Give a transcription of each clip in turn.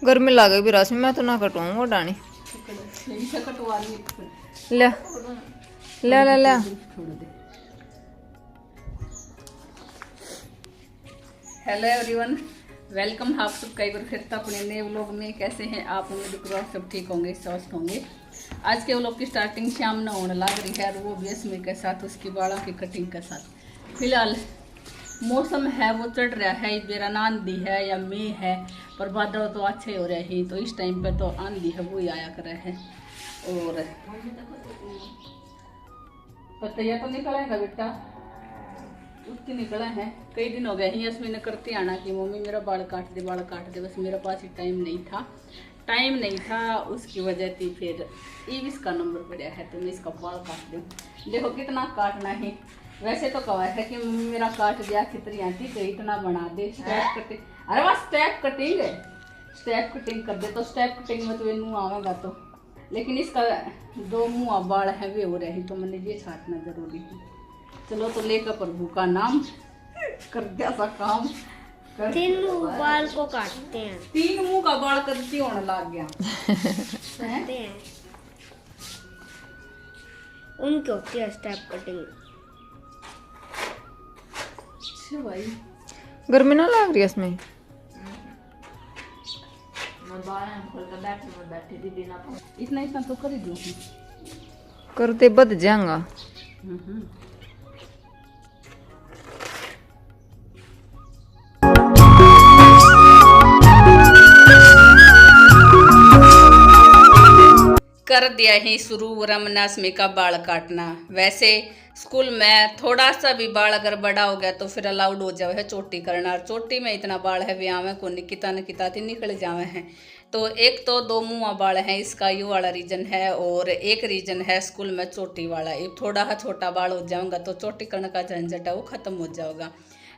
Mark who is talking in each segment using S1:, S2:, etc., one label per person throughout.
S1: गर्मी लागे भी रस में मैं तो ना कटवाऊँ वो डानी ले ले ले ले।
S2: हेलो एवरीवन, वेलकम आप सबका एक बार फिर से अपने नए व्लॉग में। कैसे हैं आप? उम्मीद करो आप सब ठीक होंगे, स्वस्थ होंगे। आज के व्लॉग की स्टार्टिंग शाम न होने लग रही है, और वो भी असमी के साथ, उसकी बालों की कटिंग के साथ। फिलहाल मौसम है वो चढ़ रहा है, बेरान आंधी है या मई है, पर बादल तो अच्छे हो रहे हैं। तो इस टाइम पे तो आंधी है वो ही आया कर रहा है। और पतैया तो निकलेगा बेटा, उसकी निकला है। कई दिन हो गए ही असमी ने करती आना कि मम्मी मेरा बाल काट दे, बाल काट दे। बस मेरे पास ही टाइम नहीं था, उसकी वजह थी। फिर ईविस का नंबर पड़ा है तो मैं इसका बाल काट दूँ। देखो कितना काटना है। वैसे तो कहा है कि मम्मी मेरा काट दिया, खितरी आती तो इतना बना दे स्टेप कटिंग। अरे वह स्टेप कटिंग कर दे। तो स्टेप कटिंग में तो ये मुँह आवेगा तो, लेकिन इसका दो मुँह बाल है वे हो रहे हैं, तो मैंने ये छाटना जरूरी है। चलो तो लेकर प्रभु का नाम कर दिया सा काम।
S3: तीन मुंह बाल को काटते हैं,
S2: 3 मुंह का बाल करती होने लग गया
S3: हैं। उनकी होती है स्टेप कटिंग।
S2: अच्छा भाई,
S1: गर्मी ना लग रही है इसमें?
S2: इतना तो कर ही दूँ।
S1: करते बद जाएगा।
S2: कर दिया ही शुरू रमना असमी का बाल काटना। वैसे स्कूल में थोड़ा सा भी बाल अगर बड़ा हो गया तो फिर अलाउड हो जावे है चोटी करना, और चोटी में इतना बाल है व्याह को निकिता निकल जावे हैं। तो एक तो 2 मुँह बाल हैं, इसका ये वाला रीजन है, और एक रीजन है स्कूल में चोटी वाला। एक थोड़ा छोटा बाल हो जाऊंगा तो चोटी करने का झंझट है वो खत्म हो जाएगा।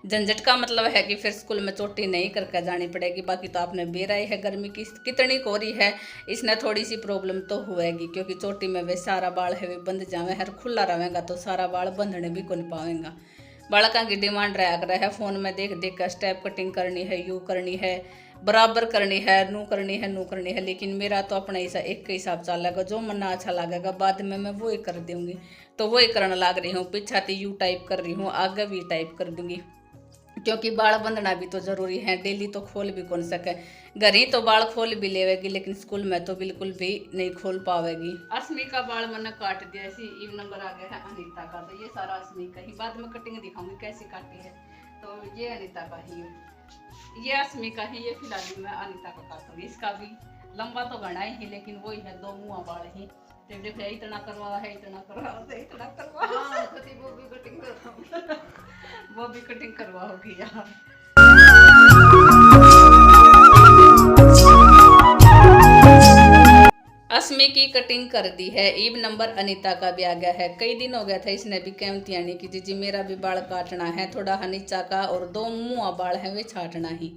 S2: झंझट का मतलब है कि फिर स्कूल में चोटी नहीं करके जानी पड़ेगी। बाकी तो आपने बेरा ही है गर्मी की कितनी कोरी है, इसने थोड़ी सी प्रॉब्लम तो हुएगी, क्योंकि चोटी में वे सारा बाल है वे बंध जावे है, खुला रहेगा तो सारा बाल बंधने भी कौन पावेगा। बालका की डिमांड रहा कर है, फोन में देख देख कर स्टेप कटिंग करनी है, यू करनी है, बराबर करनी है, नू करनी है। लेकिन मेरा तो अपना एक हिसाब चलेगा, जो मना अच्छा लगेगा बाद में मैं वो ही कर दूँगी। तो वो ही करने लग रही हूँ। पीछा यू टाइप कर रही हूँ, आगे भी टाइप कर दूँगी, क्योंकि बाल बंधना भी तो जरूरी है। डेली तो खोल भी कौन सके, घर ही तो बाल खोल भी लेवेगी, लेकिन स्कूल में तो बिल्कुल भी नहीं खोल पावेगी। असमी का बाल मैंने काट दिया, इसी इव नंबर आ गया है अनीता का। तो ये सारा असमी का ही, बाद में कटिंग दिखाऊंगी कैसी काटी है। तो ये अनीता का ही, ये असमी का ही, ये फिलहाल मैं अनीता का काटूंगी। इसका भी लंबा तो घना ही, लेकिन वही है 2 मुँह बाल ही। तो देखो इतना करवा है, वो भी कटिंग करवाओगी यार। असमी की कटिंग कर दी है। ईब नंबर अनीता का भी आ गया है। कई दिन हो गया था, इसने भी कहती आनी कि जी मेरा भी बाल काटना है, थोड़ा नीचा का, और 2 मुँह बाल है वे छाटना ही।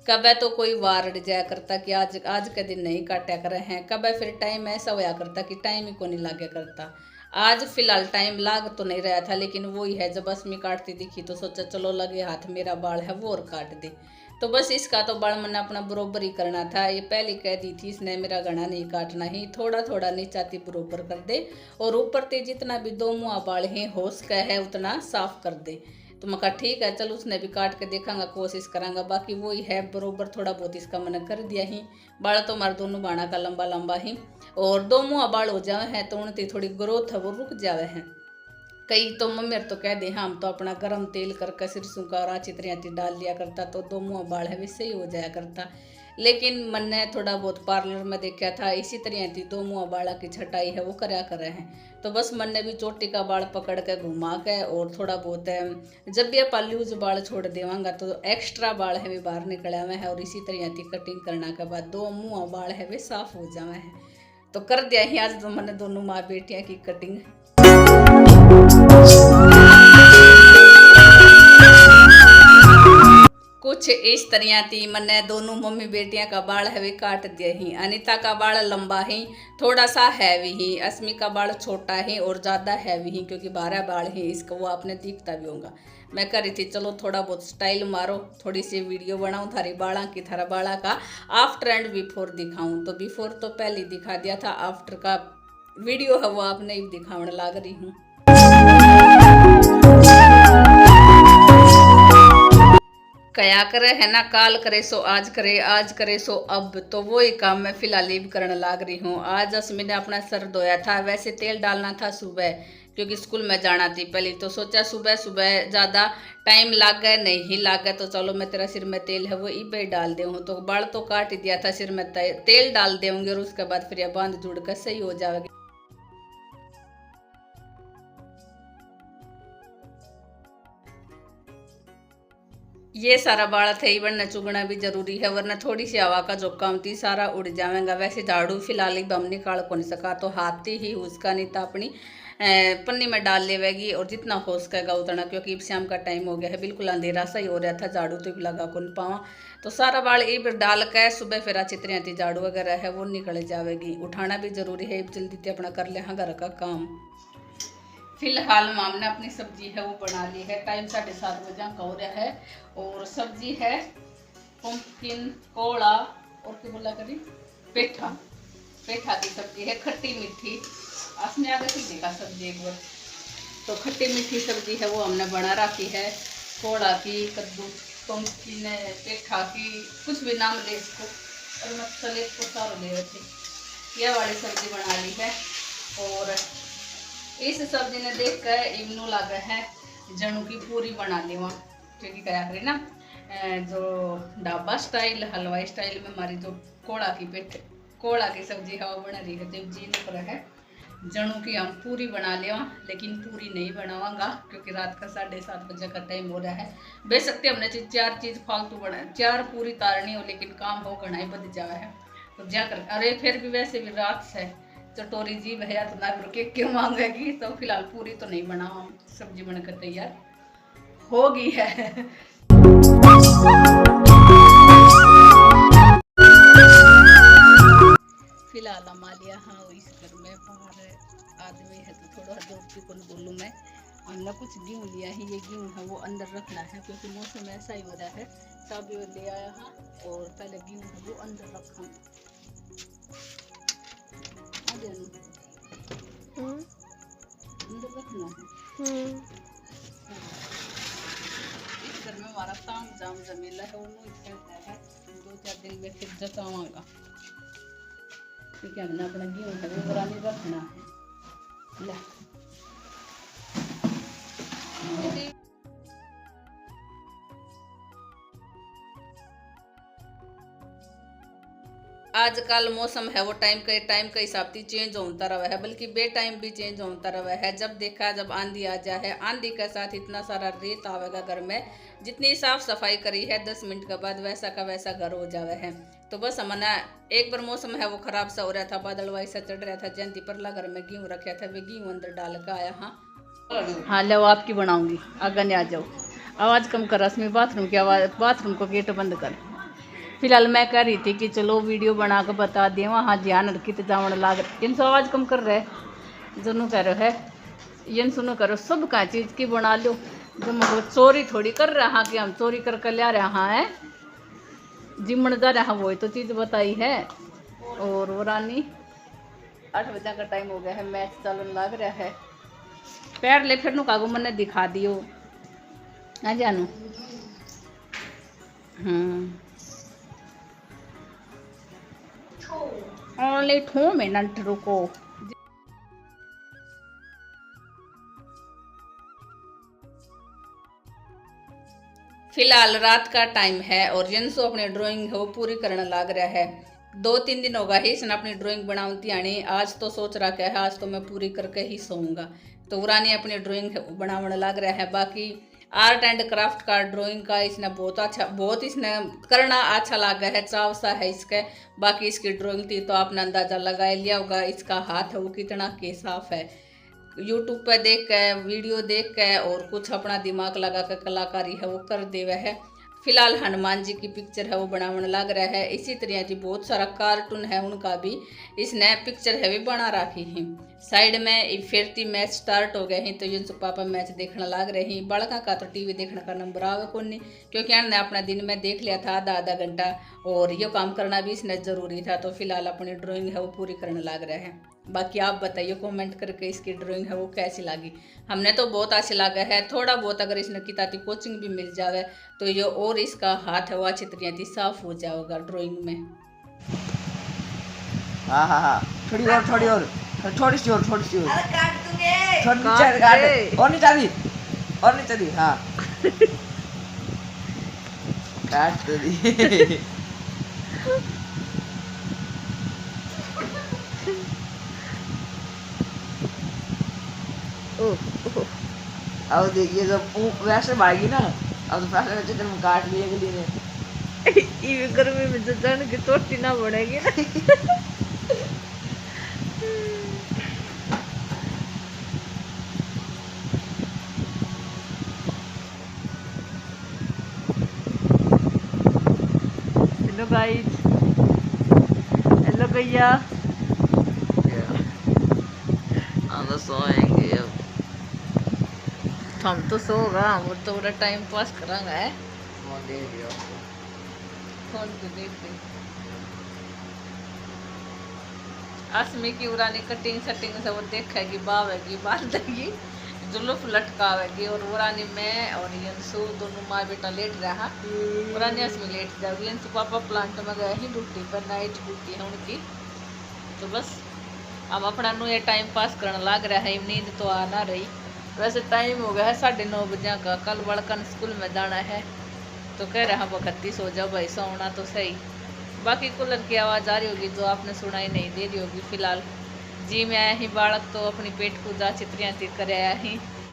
S2: कब तो कोई वार अड़ जाया करता कि आज के दिन नहीं काटा कर रहे हैं, कब फिर टाइम ऐसा होया करता कि टाइम ही को नहीं लागे करता। आज फिलहाल टाइम लाग तो नहीं रहा था, लेकिन वही है, जब असमी काटती दिखी तो सोचा चलो लगे हाथ मेरा बाल है वो और काट दे। तो बस इसका तो बाल मैंने अपना बरोबर ही करना था। ये पहले कह दी थी इसने, मेरा घना नहीं काटना ही, थोड़ा नीचा ती बरोबर कर दे, और ऊपर ते जितना भी 2 मुँह बाल है हो सका है उतना साफ कर दे। तो मैं कहा ठीक है, चल उसने भी काट के देखांगा, कोशिश करांगा। बाकी वही है बरोबर, थोड़ा बहुत इसका मैंने कर दिया ही। बाल तो हमारे दोनों बाणा का लंबा ही, और 2 मुँह बाल हो जावे हैं तो उनकी थोड़ी ग्रोथ है वो रुक जावे हैं। कई तो मम्मी तो कह दे हम तो अपना गर्म तेल करके सिरसों का राची त्रियाती डाल लिया करता, तो 2 मुँह बाल है वैसे ही हो जाया करता। लेकिन मैंने थोड़ा बहुत पार्लर में देखा था, इसी तरह की 2 मुँह बाड़ा की छटाई है वो करा कर रहे हैं। तो बस मैंने भी चोटी का बाल पकड़ के घुमा के, और थोड़ा बहुत है जब भी आप लूज बाल छोड़ देवांगा तो एक्स्ट्रा बाल है वे बाहर निकले हुए हैं, और इसी तरह की कटिंग करने के बाद 2 मुँह बाल है वे साफ हो जावे हैं। तो कर दिया ही आज तो मैंने दोनों माँ बेटियाँ की कटिंग। कुछ इस तरह थी, मैंने दोनों मम्मी बेटियां का बाल है वे काट दिए ही। अनीता का बाल लंबा ही, थोड़ा सा हैवी ही, असमी का बाल छोटा ही और ज़्यादा हैवी ही, क्योंकि 12 बाल ही इसका, वो आपने दिखता भी होगा। मैं कह रही थी चलो थोड़ा बहुत स्टाइल मारो, थोड़ी सी वीडियो बनाऊं थारी बाला की, थारा बाला का आफ्टर एंड बिफोर दिखाऊं। तो बिफोर तो पहले ही दिखा दिया था, आफ्टर का वीडियो है वो आपने ही दिखाने लग रही हूँ। कया करे है ना, काल करे सो आज करे, आज करे सो अब, तो वो ही काम मैं फिलहाल भी करने लग रही हूँ। आज असमी ने अपना सर धोया था, वैसे तेल डालना था सुबह क्योंकि स्कूल में जाना थी पहले, तो सोचा सुबह सुबह ज़्यादा टाइम लग गया, नहीं लग गया तो चलो मैं तेरा सिर में तेल है वो इबे ही डाल दूँ। तो बाल तो काट ही दिया था, सिर में तेल डाल देंगे और उसके बाद फिर ये बांध जुड़ कर सही हो जाएगी। ये सारा बाल थे ही वरना चुगना भी जरूरी है, वरना थोड़ी सी हवा का झोंका थी सारा उड़ जाएगा। वैसे झाड़ू फिलहाल ही हम निकाल को नहीं सका, तो हाथ ही उसका नहीं था अपनी पन्नी में डाल लेवेगी और जितना हो सकेगा उतना, क्योंकि शाम का टाइम हो गया है, बिल्कुल अंधेरा सा ही हो रहा था, झाड़ू तो भी लगा को नहीं पावा। तो सारा बाल एक डाल के सुबह फिर चित्रियाँ थी झाड़ू वगैरह है वो निकल जाएगी। उठाना भी जरूरी है, जल्दी से अपना कर ले हाँ घर का काम। फिलहाल माम ने अपनी सब्जी है वो बना ली है, टाइम 7:30 बजे का हो रहा है। और सब्जी है पुम्पकिन, कोड़ा और क्या बोला करी, पेठा, पेठा की सब्जी है, खट्टी मीठी। आपने आगे से देखा सब्जी एक बार, तो खट्टी मीठी सब्जी है वो हमने बना रखी है। कोड़ा की, कद्दू, पुम्पकिन, पेठा की, कुछ भी नाम ले इसको, और मसाले को सारो ले रखे, यह वाली सब्जी बना ली है। और इस सब्जी ने देख कर इमनू लगा है जणू की पूरी बना ली वहाँ, क्योंकि क्या करी ना जो ढाबा स्टाइल हलवाई स्टाइल में हमारी जो कोड़ा की सब्जी है वो बना रही है, तो जी पर है जणू की हम पूरी बना लिया, लेकिन पूरी नहीं बनावांगा क्योंकि रात का 7:30 बजे का टाइम हो रहा है। बेशक हमने 4 चीज़ फालतू बना, 4 पूरी तारनी हो, लेकिन काम हो घना ही बद जावा है तो जा कर। अरे फिर भी वैसे भी रात से चटोरी जी भैया तो ना रुके क्यों मांगेगी, तो फिलहाल पूरी तो नहीं बनावा, सब्जी बनकर तैयार हो गई है। फिलहाल हमारे हाँ इस घर में बाहर आदमी है तो थोड़ा जोर कौन बोलूँ मैं। हमने कुछ गेहूँ लिया है, ये गेहूँ है वो अंदर रखना है क्योंकि मौसम ऐसा ही हो रहा है। सब ले आया हाँ और पहले गेहूँ है वो अंदर रखा, अंदर रखना है। इस घर में हमारा ताम जाम जमीला है वो कहता है 2-4 दिन में फिर जतावांगा, क्योंकि हमने अपना गेहूँ है वो बरानी रखना है। ले आजकल मौसम है वो टाइम के हिसाब से चेंज होता रहा है, बल्कि बे टाइम भी चेंज होता रहा है। जब देखा जब आंधी आ जाए, आंधी के साथ इतना सारा रेत आवेगा घर में, जितनी साफ सफाई करी है 10 मिनट के बाद वैसा का वैसा घर हो जावे है। तो बस हमने एक बार मौसम है वो खराब सा हो रहा था, बादल वैसा चढ़ रहा था, जयंती परला घर में गेहूँ रखा था, वे गेहूँ अंदर डाल कर आया। हाँ लो आपकी बनाऊंगी, आगे नहीं आ जाओ, आवाज़ कम कर, रश्मि बाथरूम की आवाज़, बाथरूम को गेट बंद कर। फिलहाल मैं कह रही थी कि चलो वीडियो बना कर बता दें, वहाँ ध्यान रखी तो जावन लाग इन सब आवाज़ कम कर रहे दोनों कह रहे है, ये सुनो करो सब का चीज़ की बना लो, जो मतलब चोरी थोड़ी कर रहा हाँ कि हम चोरी करके ले रहे हैं, जिमण जा रहा वो तो चीज़ बताई है। और वो रानी 8 बजे का टाइम हो गया है, मैच चलन लग रहा है, पैर ले फिर कागो मैंने दिखा दियो ना जानू। ओनली 2 मिनट रुको। फिलहाल रात का टाइम है और जिनसो अपनी ड्राइंग है वो पूरी करने लग रहा है। 2-3 दिन होगा ही इसने अपनी ड्राइंग बनाती आनी, आज तो सोच रहा है आज तो मैं पूरी करके ही सोऊंगा। तो उरानी अपनी ड्राइंग बनाने लग रहा है। बाकी आर्ट एंड क्राफ्ट का ड्राइंग का इसने बहुत इसने करना अच्छा लगा है, चाव सा है इसके। बाकी इसकी ड्राइंग थी तो आपने अंदाज़ा लगा लिया होगा इसका हाथ है वो कितना के साफ है। यूट्यूब पर देख के वीडियो देख के और कुछ अपना दिमाग लगा कर कलाकारी है वो कर दे वह है। फिलहाल हनुमान जी की पिक्चर है वो बनाने लग रहा है। इसी तरह की बहुत सारा कार्टून है उनका भी इसने पिक्चर है भी बना रखी है। साइड में फिर ती मैच स्टार्ट हो गए हैं तो युन पापा मैच देखने लग रहे हैं। बालका का तो टीवी देखने का नंबर आवे को नहीं, क्योंकि हमने अपना दिन में देख लिया था आधा घंटा, और ये काम करना भी इसने ज़रूरी था। तो फिलहाल अपनी ड्राइंग है वो पूरी करने लग रहे हैं। बाकी आप बताइए कमेंट करके इसकी ड्राइंग है वो कैसी लगी। हमने तो बहुत अच्छी लगा है। थोड़ा बहुत अगर इसने किताबी कोचिंग भी मिल जावे तो ये और इसका हाथ है वो अच्छी तरह साफ हो जाएगा ड्राइंग में।
S4: हाँ हाँ हाँ, थोड़ी और थोड़ी सी और थोड़ी सी और
S1: काट दूंगे।
S4: थोड़ी नीचे काट, और नीचे दी, और नीचे दी, हाँ काट तो दी। अब देखिए जब वैसे भागी ना, अब तो फैसले में चिकन काट लिए गली ने।
S1: ये गर्मी में जो जान की टोटी ना बढ़ेगी ना। हेलो गाइस, हेलो भैया,
S4: हम तो सोएंगे अब।
S1: हम तो सोगा, हम तो बड़ा टाइम पास करांगे।
S4: फोन दे दियो।
S1: फोन पे देखते असमी की उरानी कटिंग सेटिंग से वो देखेगी, बावेगी, बाल देगी, जुल्फ लटकावेगी, और उरानी मैं और यंसु दोनों माँ बेटा लेट रहा। उरानी असमी लेट जाएगी। यंसु पापा प्लांट में गए ही ड्यूटी पर, नाइट ड्यूटी है उनकी। तो बस हम अपना नु ये टाइम पास करने लग रहा है। नींद तो आ ना रही। वैसे टाइम हो गया है 9:30 बजे का। कल बड़कन स्कूल में जाना है तो कह रहा बखत्ती सो जाओ भाई, सोना तो सही। बाकी कूलर की आवाज़ आ रही होगी जो आपने सुनाई नहीं दे रही होगी। फिलहाल जी मैं आया ही बालक तो अपनी पेट पूजा चित्रियाँ कर आया ही।